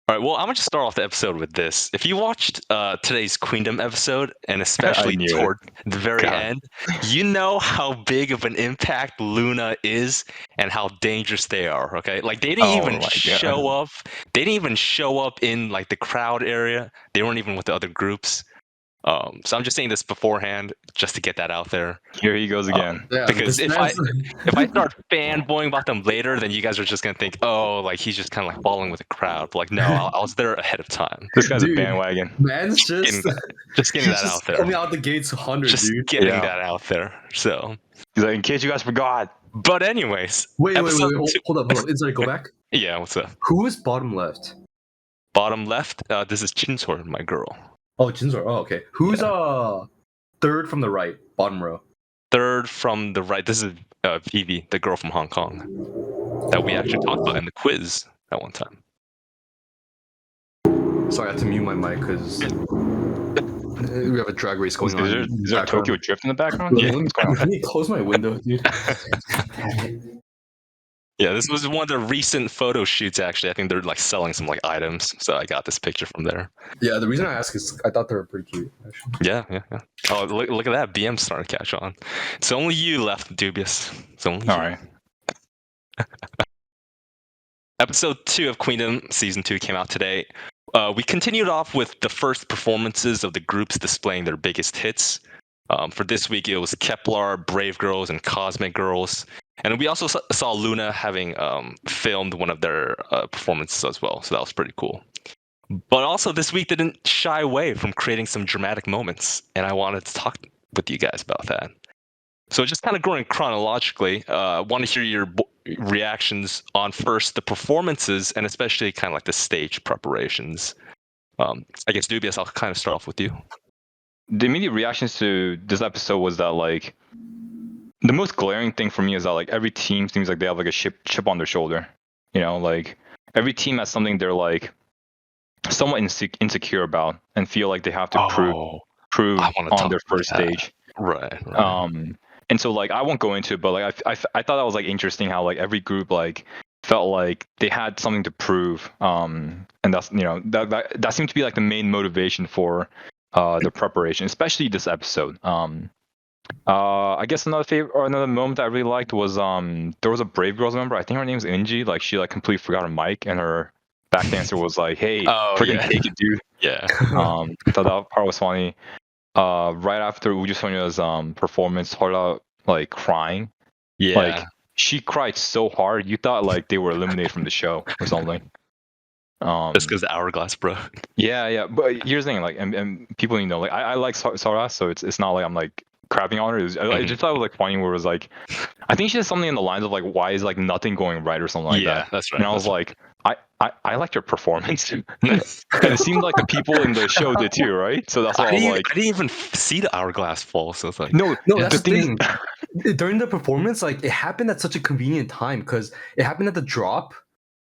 All right, well, I'm gonna just start off the episode with this. If you watched today's Queendom episode, and especially knew toward the very God. end, you know how big of an impact Loona is and how dangerous they are. Okay, like they didn't even show up. They didn't even show up in like the crowd area. They weren't even with the other groups. So I'm just saying this beforehand, just to get that out there. Here he goes again. Because if I start fanboying about them later, then you guys are just gonna think, oh, like he's just kind of like following with the crowd. But like, no, I was there ahead of time. This guy's a bandwagon. Man's just getting that out there. Coming out the gates 100, just dude. Getting that out there. So he's like, in case you guys forgot. But anyways, wait, hold up. Inside, go back. Yeah, what's up? Who is bottom left? Bottom left. This is Chinsor, my girl. Oh, Chinsor. Oh, okay. Who's third from the right, bottom row? Third from the right. This is Viviz, the girl from Hong Kong that we actually talked about in the quiz at one time. Sorry, I had to mute my mic because we have a drag race going on. Is there Tokyo Drift in the background? Yeah. Let me close my window, dude. Yeah, this was one of the recent photo shoots, actually. I think they're like selling some like items, so I got this picture from there. Yeah, the reason I ask is I thought they were pretty cute, actually. Yeah. Oh, look at that. BM starting to catch on. It's only you left, Dubious. It's only All you. right. Episode 2 of Queendom, Season 2 came out today. We continued off with the first performances of the groups displaying their biggest hits. For this week, it was Kepler, Brave Girls, and Cosmic Girls. And we also saw Loona having filmed one of their performances as well, so that was pretty cool. But also this week they didn't shy away from creating some dramatic moments, and I wanted to talk with you guys about that. So just kind of going chronologically, I want to hear your reactions on first the performances and especially kind of like the stage preparations. I guess Dubious, I'll kind of start off with you. The immediate reactions to this episode was that like the most glaring thing for me is that like every team seems like they have like a chip on their shoulder. You know, like every team has something they're like somewhat insecure about and feel like they have to prove on their first stage. Right. And so like I won't go into it, but like I thought that was like interesting how like every group like felt like they had something to prove. And that's, you know, that seemed to be like the main motivation for the preparation, especially this episode. I guess another moment I really liked was there was a Brave Girls member. I think her name's Inji. Like she like completely forgot her mic, and her back dancer was like, "Hey, freaking take it, dude." Yeah. So that part was funny. Right after Uju Sonya's performance, Hola like crying. Yeah. Like she cried so hard, you thought like they were eliminated from the show or something. Just because the hourglass broke. Yeah. But here's the thing, like, and people, you know, like I like Sora, so it's not like I'm like crapping on her. I just thought it was like funny where it was like, I think she said something in the lines of like, why is like nothing going right or something like that. Yeah, that's right. And I was like, I liked her performance. And it seemed like the people in the show did too, right? So that's why I was like, I didn't even see the hourglass fall, so it's like no, that's the thing. During the performance, like it happened at such a convenient time because it happened at the drop.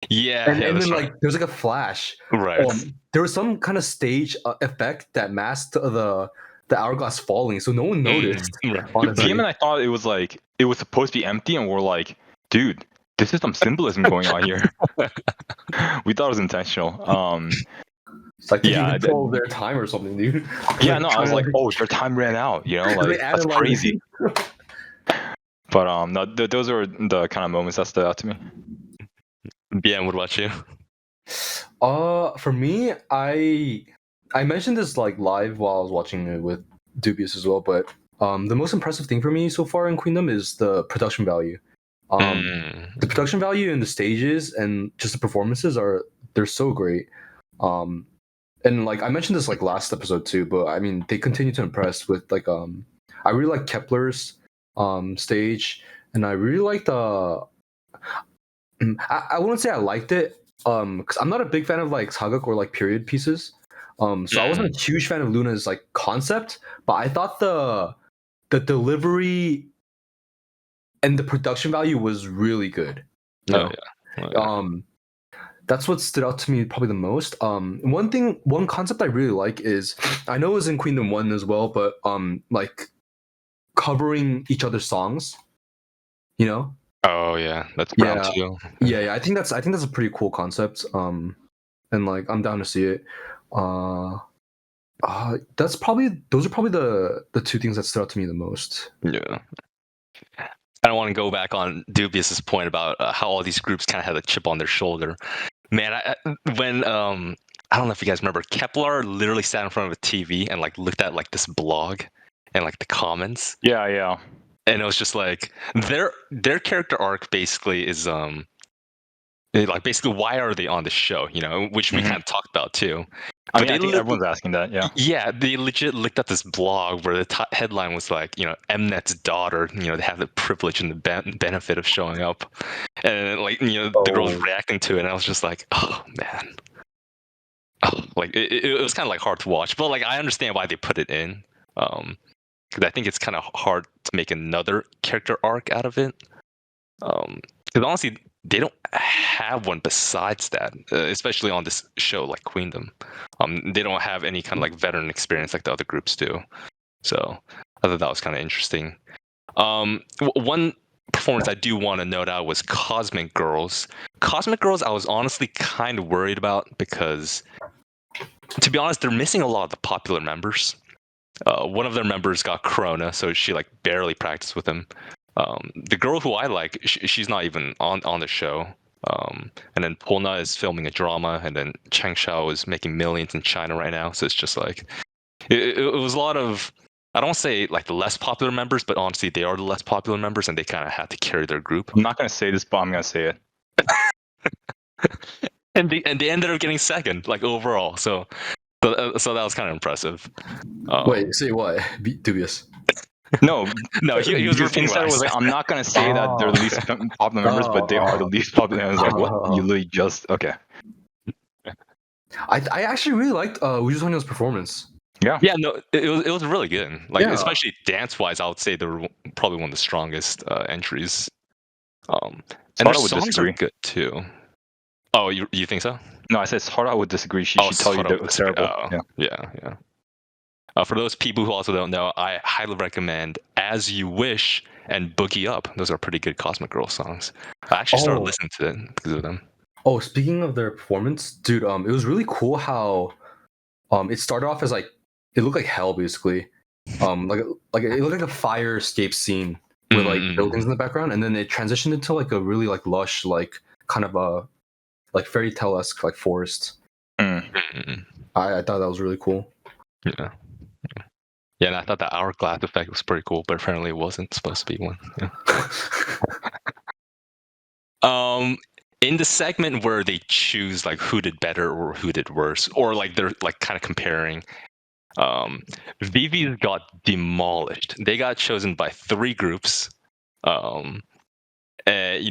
Yeah, and then like there's like a flash. Right. There was some kind of stage effect that masked the hourglass falling, so no one noticed. DM and I thought it was like it was supposed to be empty, and we're like, dude, this is some symbolism going on here. We thought it was intentional. It's like they control their time or something, dude. Yeah, no, I was like, oh, their time ran out. You know, like that's crazy. But no, those are the kind of moments that stood out to me. BM, what about you? For me, I mentioned this like live while I was watching it with Dubious as well, but the most impressive thing for me so far in Queendom is the production value. The production value in the stages and just the performances they're so great. And like I mentioned this like last episode too, but I mean they continue to impress with like I really like Kepler's stage, and I really like the I wouldn't say I liked it because I'm not a big fan of like Sagak or like period pieces. So I wasn't a huge fan of Loona's like concept, but I thought the delivery and the production value was really good. Oh yeah. That's what stood out to me probably the most. One concept I really like is, I know it was in Queendom 1 as well, but like covering each other's songs, you know? Oh yeah, that's brown too. Yeah. I think that's a pretty cool concept. and like I'm down to see it. Those are probably the two things that stood out to me the most. Yeah. I don't want to go back on Dubious's point about how all these groups kind of had a chip on their shoulder. Man, when I don't know if you guys remember, Kepler literally sat in front of a TV and like looked at like this blog and like the comments. Yeah. And it was just like their character arc basically is like basically why are they on the show, you know, which we kind of talked about too. I mean, I think everyone's asking that, yeah. Yeah, they legit looked at this blog where the headline was like, you know, Mnet's daughter, you know, they have the privilege and the benefit of showing up. And like, you know, the girls reacting to it, and I was just like, oh man. Oh, like it was kind of like hard to watch, but like I understand why they put it in. Because I think it's kind of hard to make another character arc out of it. Because honestly, they don't have one besides that, especially on this show like Queendom. They don't have any kind of like veteran experience like the other groups do. So I thought that was kind of interesting. One performance I do want to note out was Cosmic Girls. Cosmic Girls, I was honestly kind of worried about because, to be honest, they're missing a lot of the popular members. One of their members got corona, so she like barely practiced with him. The girl who I like, she's not even on the show. And then Polna is filming a drama, and then Chang Shao is making millions in China right now. So it's just like it was a lot of, I don't say like the less popular members, but honestly they are the less popular members, and they kind of had to carry their group. I'm not gonna say this, but I'm gonna say it. and they ended up getting second, like overall. So that was kind of impressive. Wait, say what? Dubious. No, he was repeating instead was like, I'm not gonna say that they're the least popular members, but they are the least popular members. Like, what? You literally just okay. I actually really liked WJSN's performance. Yeah, no, it was really good. Like especially dance wise, I would say they were probably one of the strongest entries. And their songs are good too. Oh, you think so? No, I said Sara would disagree. She should tell you that it was terrible. Yeah. For those people who also don't know, I highly recommend As You Wish and Boogie Up. Those are pretty good Cosmic Girl songs. I actually started listening to it because of them. Oh, speaking of their performance, dude, it was really cool how it started off as like, it looked like hell basically. Like it looked like a fire escape scene with like buildings in the background, and then it transitioned into like a really like lush, like kind of a like fairy tale-esque like forest. I thought that was really cool. Yeah, and I thought the hourglass effect was pretty cool, but apparently it wasn't supposed to be one. Yeah. In the segment where they choose like who did better or who did worse, or like they're like kind of comparing, Viviz got demolished. They got chosen by 3 groups. You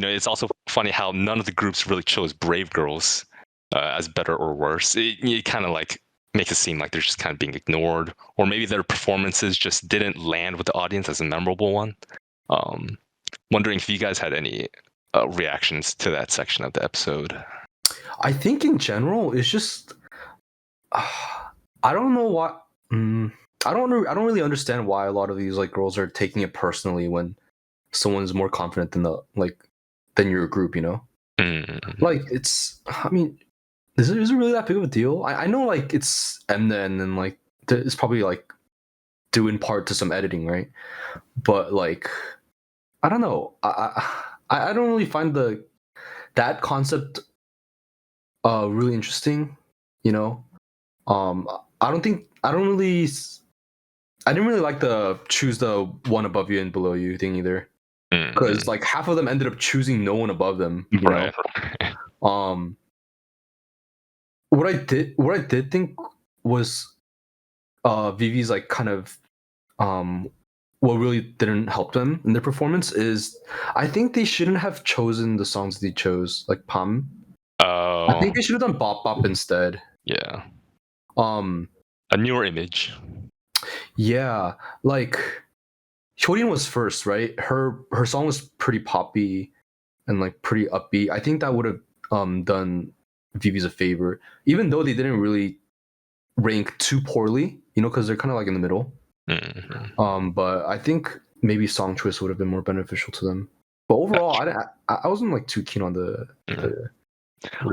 know, it's also funny how none of the groups really chose Brave Girls as better or worse. It kind of like makes it seem like they're just kind of being ignored, or maybe their performances just didn't land with the audience as a memorable one. Wondering if you guys had any reactions to that section of the episode. I think in general, it's just I don't know what I don't really understand why a lot of these like girls are taking it personally when someone's more confident than your group, you know? Like it's, I mean, is it really that big of a deal? I know like it's Mnet and like it's probably like due in part to some editing, right? But like I don't know. I don't really find that concept really interesting, you know? I didn't really like the choose the one above you and below you thing either. Because like half of them ended up choosing no one above them. You know? What I did think was Vivi's like kind of what really didn't help them in their performance is I think they shouldn't have chosen the songs they chose, like Pam. I think they should have done Bop Bop instead. Yeah. A newer image. Yeah, like Hyodin was first, right? Her song was pretty poppy and like pretty upbeat. I think that would have done Viviz a favor, even though they didn't really rank too poorly, you know, because they're kind of like in the middle. But I think maybe song choice would have been more beneficial to them. But overall, I wasn't like too keen on the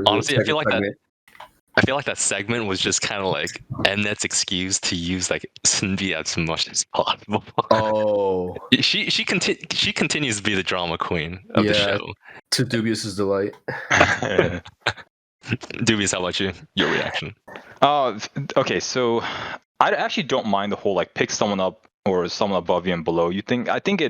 honestly, I feel like segment. I feel like that segment was just kind of like Mnet's excuse to use like Sunbi as much as possible. Oh, she continues to be the drama queen of the yeah. show. To Dubious's delight. Dubious, how about you? Your reaction? Okay, so I actually don't mind the whole like pick someone up or someone above you and below you thing. I think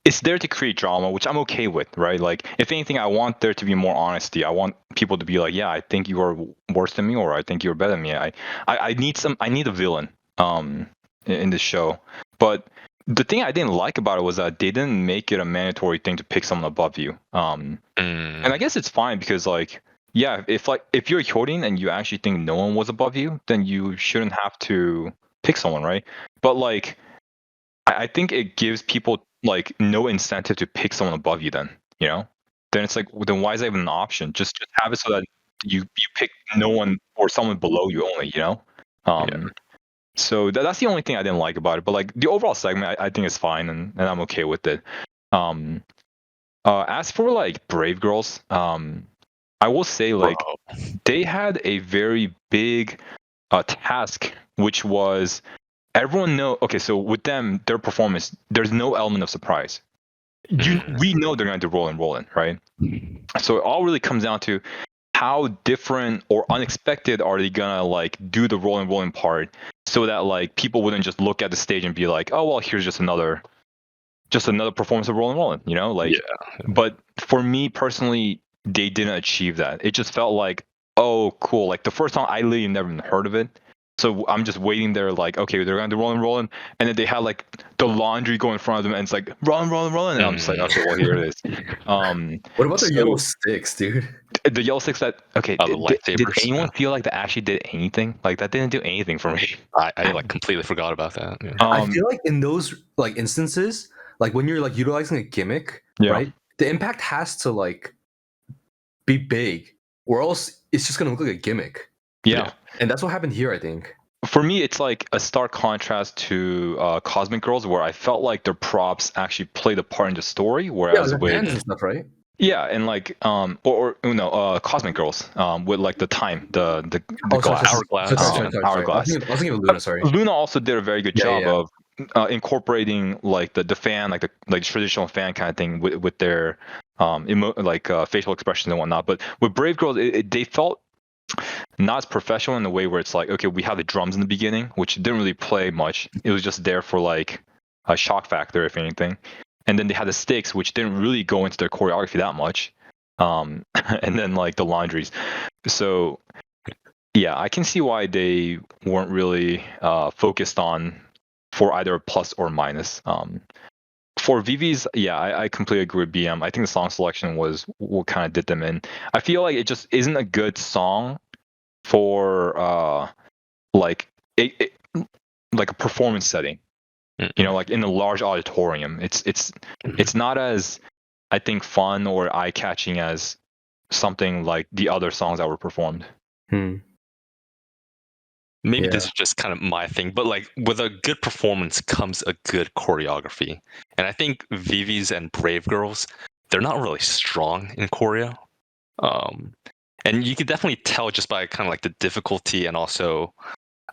it's there to create drama, which I'm okay with, right? Like, if anything, I want there to be more honesty. I want people to be like, yeah, I think you are worse than me, or I think you're better than me. I need a villain in this show. But the thing I didn't like about it was that they didn't make it a mandatory thing to pick someone above you. And I guess it's fine because like, yeah, if you're Hyorin and you actually think no one was above you, then you shouldn't have to pick someone, right? But like, I think it gives people like no incentive to pick someone above you. Then then it's like, well, then why is that even an option? Just have it so that you pick no one or someone below you only. Yeah. So that's the only thing I didn't like about it. But like the overall segment, I think is fine, and I'm okay with it. As for like Brave Girls, I will say like they had a very big task, which was everyone know. Okay, so with them, their performance, there's no element of surprise. We know they're going to roll in, right? So it all really comes down to how different or unexpected are they gonna like do the rolling part, so that like people wouldn't just look at the stage and be like, oh well, here's just another performance of rolling, like. Yeah. But for me personally, they didn't achieve that. It just felt like, oh cool, like the first time I literally never even heard of it. So I'm just waiting there, like, okay, they're gonna do rolling, and then they had like the laundry go in front of them, and it's like rolling, and I'm just like, okay, well here it is. What about the yellow sticks, dude? The yellow sticks that the did lightsabers. anyone feel like that actually did anything? Like that didn't do anything for me. I like completely forgot about that. Yeah. I feel like in those like instances, like when you're like utilizing a gimmick, Yeah. right? The impact has to like be big, or else it's just gonna look like a gimmick. Yeah. And that's what happened here, I think. For me, it's like a stark contrast to Cosmic Girls, where I felt like their props actually played a part in the story, whereas the with hands and stuff, right? yeah, and like Cosmic Girls, with like the time, the glass, Hourglass. hourglass. I was thinking of Loona. Sorry. Loona also did a very good job yeah. of incorporating like the fan, like the traditional fan kind of thing with their facial expressions and whatnot. But with Brave Girls, they felt not as professional in the way where it's like, okay, we have the drums in the beginning, which didn't really play much. It was just there for like a shock factor, if anything. And then they had the sticks, which didn't really go into their choreography that much. And then like the laundries. So yeah, I can see why they weren't really focused on for either a plus or minus. For Viviz, yeah, I completely agree with BM. I think the song selection was what kind of did them in. I feel like it just isn't a good song for like like a performance setting. Like in a large auditorium. It's not as, I think, fun or eye-catching as something like the other songs that were performed. Maybe this is just kind of my thing, but like with a good performance comes a good choreography. And I think Viviz and Brave Girls, they're not really strong in choreo. And you can definitely tell just by kind of like the difficulty, and also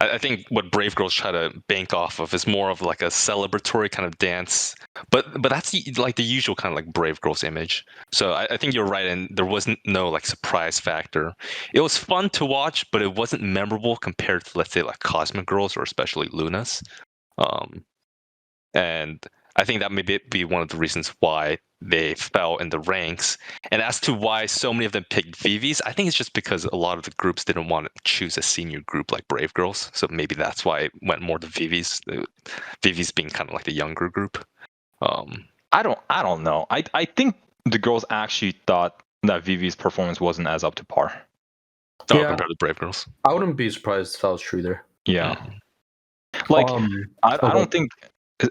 I think what Brave Girls try to bank off of is more of like a celebratory kind of dance. But that's like the usual kind of like Brave Girls image. So I think you're right, and there wasn't no like surprise factor. It was fun to watch, but it wasn't memorable compared to, let's say, like Cosmic Girls or especially Luna's. And I think that may be one of the reasons why they fell in the ranks. And as to why so many of them picked Viviz, I think it's just because a lot of the groups didn't want to choose a senior group like Brave Girls. So maybe that's why it went more to Viviz. Viviz being kind of like the younger group. I don't know. I think the girls actually thought that Vivi's performance wasn't as up to par. Compared to Brave Girls. I wouldn't be surprised if that was true there. Yeah. Like I don't think.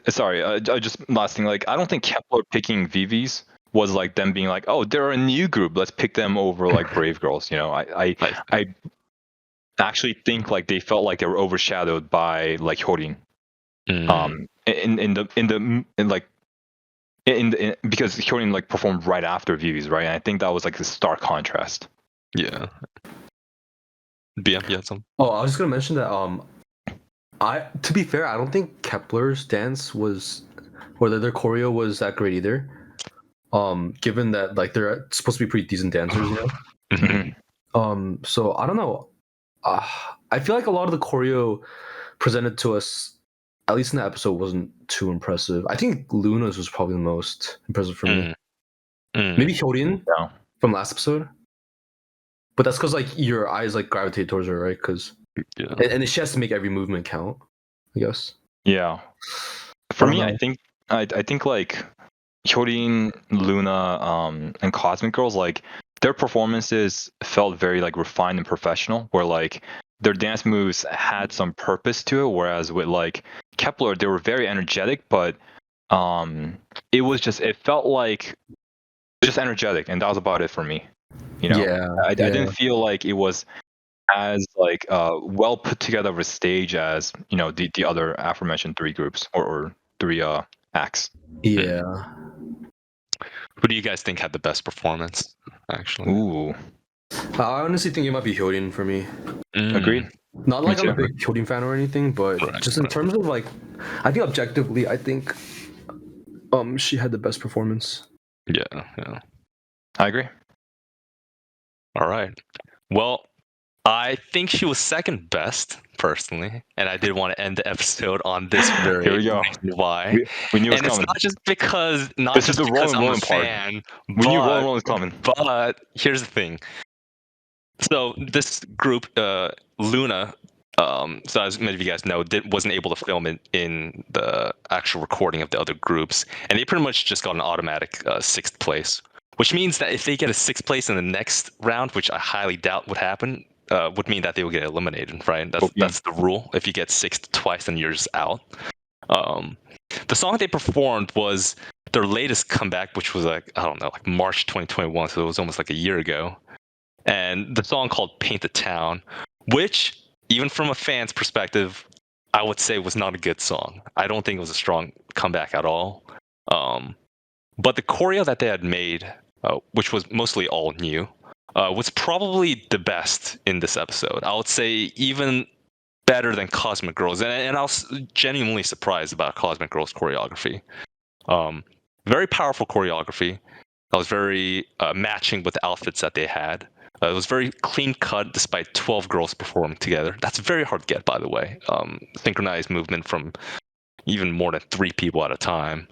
Sorry, just last thing. Like I don't think Kepler picking Viviz was like them being like, oh, they're a new group, let's pick them over like Brave Girls. I actually think like they felt like they were overshadowed by like Hyorin. Because Hyorin like performed right after Viviz, right? And I think that was like a stark contrast. Yeah. BM, you had some? Oh, I was just gonna mention that. To be fair, I don't think Kepler's dance was, or their choreo was that great either. Given that like they're supposed to be pretty decent dancers, you know. Mhm. So I don't know. I feel like a lot of the choreo presented to us, at least in the episode, wasn't too impressive. I think Luna's was probably the most impressive for me. Maybe Hyodin Yeah. from last episode, but that's because like your eyes like gravitate towards her, right? Because Yeah. and she has to make every movement count, I guess. Yeah. For I don't me, know. I think like Hyodin, Loona, and Cosmic Girls, like their performances felt very like refined and professional, where like their dance moves had some purpose to it, whereas with like Kepler, they were very energetic, but it felt like just energetic, and that was about it for me. You know, Yeah, I didn't feel like it was as like well put together of a stage as the other aforementioned three groups or three acts. Yeah. Who do you guys think had the best performance, actually? Ooh, I honestly think it might be Hyodin for me. agreed. Not like Me I'm a too. big Hyodin fan or anything, but Right, just in right. terms of like, I think objectively, I think she had the best performance. Yeah. I agree. All right. Well, I think she was second best, personally, and I did want to end the episode on this Here very we go. reason why. We knew it was And it's coming. not just because This is the I'm a rolling part. fan, We knew but rolling was coming. here's the thing. So this group, Loona, so as many of you guys know, wasn't able to film it in the actual recording of the other groups, and they pretty much just got an automatic sixth place, which means that if they get a sixth place in the next round, which I highly doubt would happen, would mean that they will get eliminated, right? That's the rule. If you get sixth twice, then you're just out. The song they performed was their latest comeback, which was like, I don't know, like March 2021, so it was almost like a year ago. And the song called Paint the Town, which, even from a fan's perspective, I would say was not a good song. I don't think it was a strong comeback at all. But the choreo that they had made, which was mostly all new, was probably the best in this episode. I would say even better than Cosmic Girls. And I was genuinely surprised about Cosmic Girls' choreography. Very powerful choreography. That was very matching with the outfits that they had. It was very clean cut despite 12 girls performing together. That's very hard to get, by the way. Synchronized movement from even more than 3 people at a time.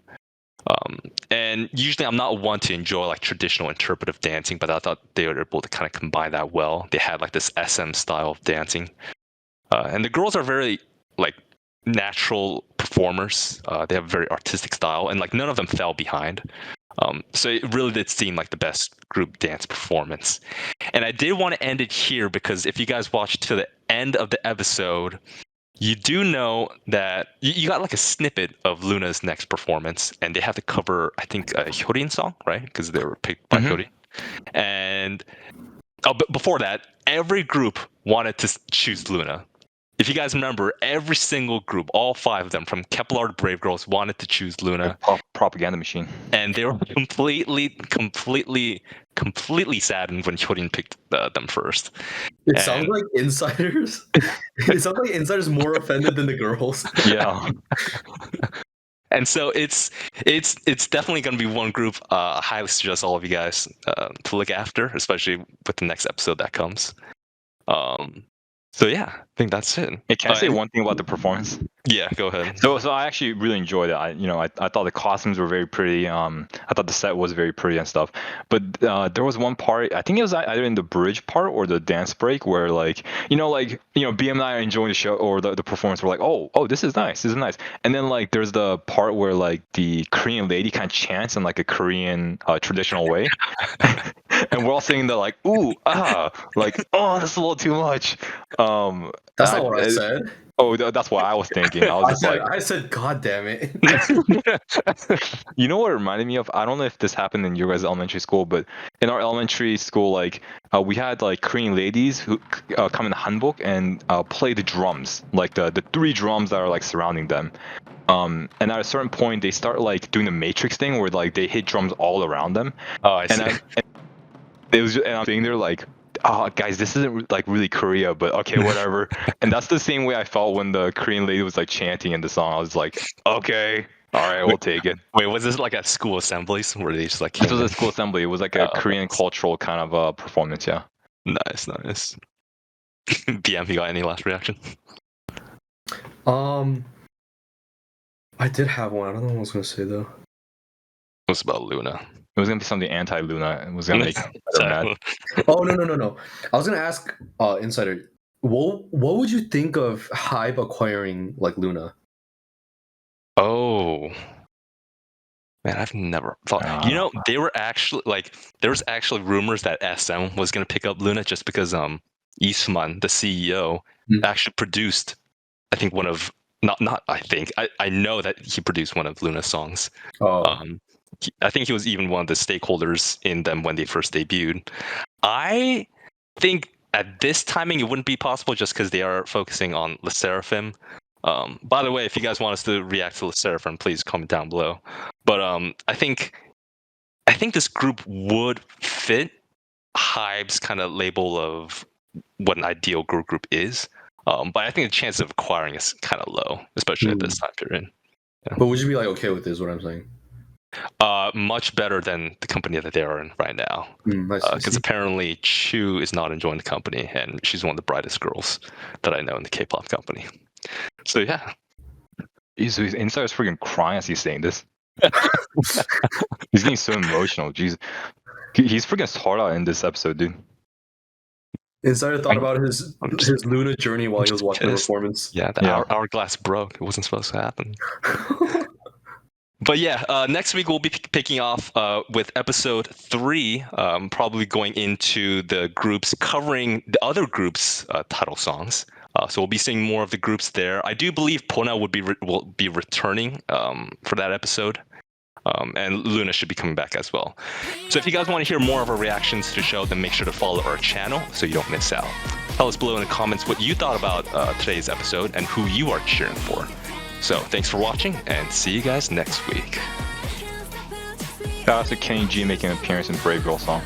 And usually I'm not one to enjoy like traditional interpretive dancing, but I thought they were able to kind of combine that well. They had like this SM style of dancing. And the girls are very like natural performers. They have a very artistic style, and like none of them fell behind. So it really did seem like the best group dance performance. And I did want to end it here because if you guys watched to the end of the episode, you do know that you got like a snippet of Luna's next performance, and they have to cover, I think, a Hyodin song, right? Because they were picked by Hyodin. And but before that, every group wanted to choose Loona. If you guys remember, every single group, all 5 of them, from Kepler to Brave Girls, wanted to choose Loona. Propaganda machine. And they were completely saddened when Hyodin picked them first. It sounds like insiders. It sounds like insiders more offended than the girls. Yeah. And so it's definitely going to be one group I highly suggest all of you guys to look after, especially with the next episode that comes. So yeah, I think that's it. Hey, can I say one thing about the performance? Yeah, go ahead. So I actually really enjoyed it. I thought the costumes were very pretty. I thought the set was very pretty and stuff. But there was one part, I think it was either in the bridge part or the dance break, where BM and I are enjoying the show or the performance. We're like, oh, this is nice, And then like there's the part where like the Korean lady kind of chants in like a Korean traditional way, and we're all singing the like, ooh, like, oh, that's a little too much. That's not what I said. Oh, that's what I was thinking. I was I said, God damn it. You know what it reminded me of? I don't know if this happened in your guys' elementary school, but in our elementary school, like we had like Korean ladies who come in hanbok and play the drums, like the 3 drums that are like surrounding them. And at a certain point, they start like doing the Matrix thing where like they hit drums all around them. Oh, I see. And I'm sitting there like, oh guys, this isn't like really Korea, but okay, whatever. And that's the same way I felt when the Korean lady was like chanting in the song. I was like, okay, all right, we'll take it. Wait, was this like at school assemblies where they just like This came was a in? school assembly. It was like a Korean nice. cultural kind of performance. Yeah. Nice. BM, you got any last reaction? I did have one. I don't know what I was gonna say though. What's about Loona? It was gonna be something anti-Loona. It was gonna make her mad. Oh no. I was gonna ask Insider, what would you think of Hybe acquiring like Loona? Oh. Man, I've never thought. They were actually like there was actually rumors that SM was gonna pick up Loona just because Eastman, the CEO, actually produced, I think one of not I think I know that he produced one of Loona's songs. Oh. I think he was even one of the stakeholders in them when they first debuted. I think at this timing it wouldn't be possible just because they are focusing on Le Seraphim. By the way, if you guys want us to react to Le Seraphim, please comment down below. But I think this group would fit Hybe's kind of label of what an ideal girl group is. But I think the chance of acquiring is kind of low, especially at this time period. Yeah. But would you be like okay with this? Is what I'm saying. Much better than the company that they are in right now. Because apparently Chu is not enjoying the company, and she's one of the brightest girls that I know in the K-pop company. So yeah. His Insider is freaking crying as he's saying this. He's getting so emotional. Jeez, he's freaking hard out in this episode, dude. Insider thought about his Loona journey while he was watching the performance. Yeah, the hourglass broke. It wasn't supposed to happen. But yeah, next week we'll be picking off with episode 3, probably going into the groups covering the other groups' title songs. So we'll be seeing more of the groups there. I do believe Pona will be returning for that episode, and Loona should be coming back as well. So if you guys want to hear more of our reactions to the show, then make sure to follow our channel so you don't miss out. Tell us below in the comments what you thought about today's episode and who you are cheering for. So thanks for watching, and see you guys next week. Shout out to Kenny G making an appearance in Brave Girl song.